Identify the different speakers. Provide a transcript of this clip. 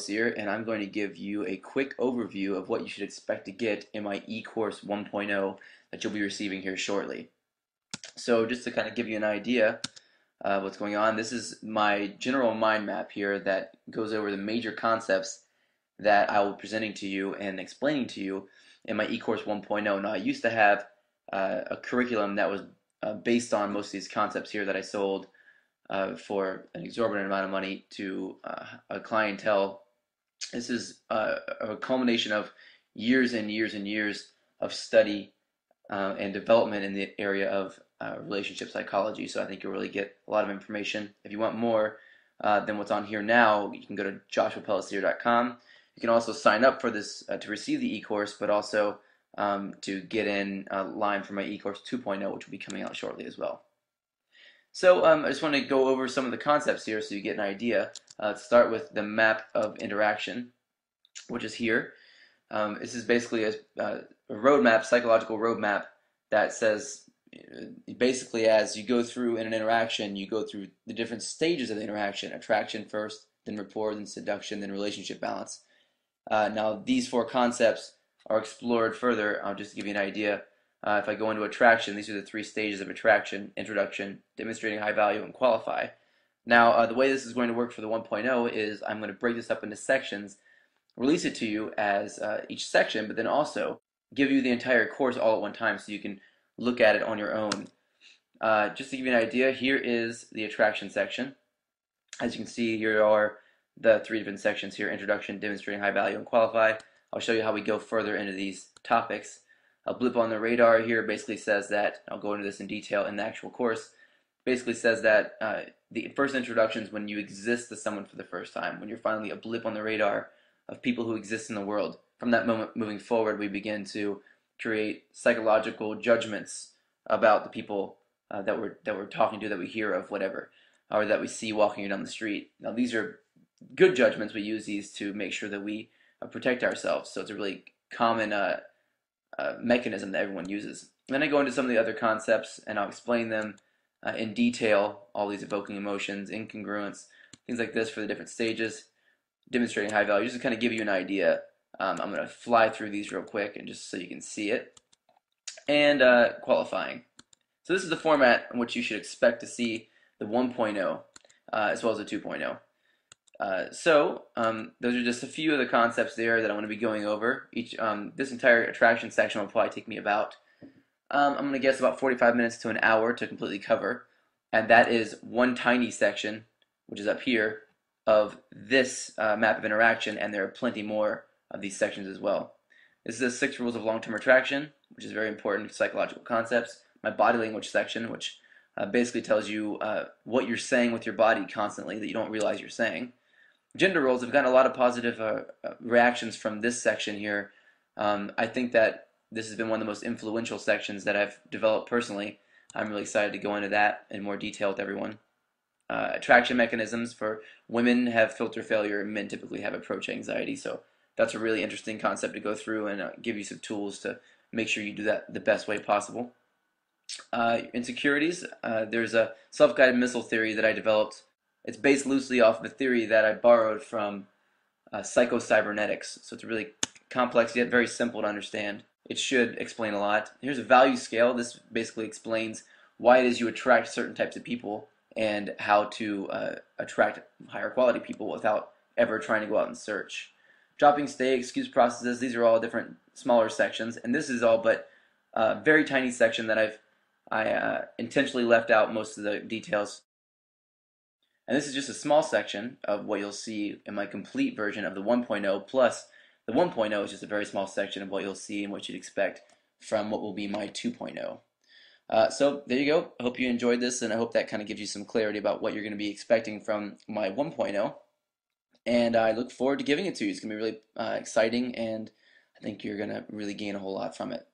Speaker 1: Here, and I'm going to give you a quick overview of what you should expect to get in my e-course 1.0 that you'll be receiving here shortly. So just to kind of give you an idea of what's going on, this is my general mind map here that goes over the major concepts that I will be presenting to you and explaining to you in my e-course 1.0. Now, I used to have a curriculum that was based on most of these concepts here that I sold for an exorbitant amount of money to a clientele. This is a culmination of years and years and years of study and development in the area of relationship psychology. So I think you'll really get a lot of information. If you want more than what's on here now, you can go to joshuapellissier.com. You can also sign up for this to receive the e-course, but also to get in line for my e-course 2.0, which will be coming out shortly as well. So I just want to go over some of the concepts here so you get an idea. Let's start with the map of interaction, which is here. This is basically a roadmap, psychological roadmap that says basically as you go through in an interaction, you go through the different stages of the interaction. Attraction first, then rapport, then seduction, then relationship balance. Now these four concepts are explored further. I'll just give you an idea. If I go into attraction, these are the three stages of attraction: introduction, demonstrating high value, and qualify. Now, the way this is going to work for the 1.0 is I'm going to break this up into sections, release it to you as each section, but then also give you the entire course all at one time so you can look at it on your own. Just to give you an idea, here is the attraction section. As you can see, here are the three different sections here: introduction, demonstrating high value, and qualify. I'll show you how we go further into these topics. A blip on the radar here basically says that, I'll go into this in detail in the actual course, basically says that the first introduction is when you exist to someone for the first time, when you're finally a blip on the radar of people who exist in the world. From that moment moving forward, we begin to create psychological judgments about the people that we're talking to, that we hear of, whatever, or that we see walking down the street. Now these are good judgments. We use these to make sure that we protect ourselves, so it's a really common mechanism that everyone uses. And then I go into some of the other concepts and I'll explain them in detail, all these evoking emotions, incongruence, things like this for the different stages, demonstrating high value, just to kind of give you an idea. I'm going to fly through these real quick and just so you can see it. And qualifying. So this is the format in which you should expect to see the 1.0 as well as the 2.0. Those are just a few of the concepts there that I'm going to be going over. This entire attraction section will probably take me about, I'm going to guess about 45 minutes to an hour to completely cover. And that is one tiny section, which is up here, of this map of interaction, and there are plenty more of these sections as well. This is the 6 rules of long-term attraction, which is very important psychological concepts. My body language section, which basically tells you what you're saying with your body constantly that you don't realize you're saying. Gender roles have gotten a lot of positive reactions from this section here. I think that this has been one of the most influential sections that I've developed personally. I'm really excited to go into that in more detail with everyone. Attraction mechanisms for women have filter failure, and men typically have approach anxiety. So that's a really interesting concept to go through and give you some tools to make sure you do that the best way possible. Insecurities, there's a self-guided missile theory that I developed. It's based loosely off of a theory that I borrowed from psycho-cybernetics. So it's really complex yet very simple to understand. It should explain a lot. Here's a value scale. This basically explains why it is you attract certain types of people and how to attract higher quality people without ever trying to go out and search. Dropping stay, excuse processes, these are all different smaller sections. And this is all but a very tiny section that I intentionally left out most of the details. And this is just a small section of what you'll see in my complete version of the 1.0, plus the 1.0 is just a very small section of what you'll see and what you'd expect from what will be my 2.0. So there you go. I hope you enjoyed this, and I hope that kind of gives you some clarity about what you're going to be expecting from my 1.0. And I look forward to giving it to you. It's going to be really exciting, and I think you're going to really gain a whole lot from it.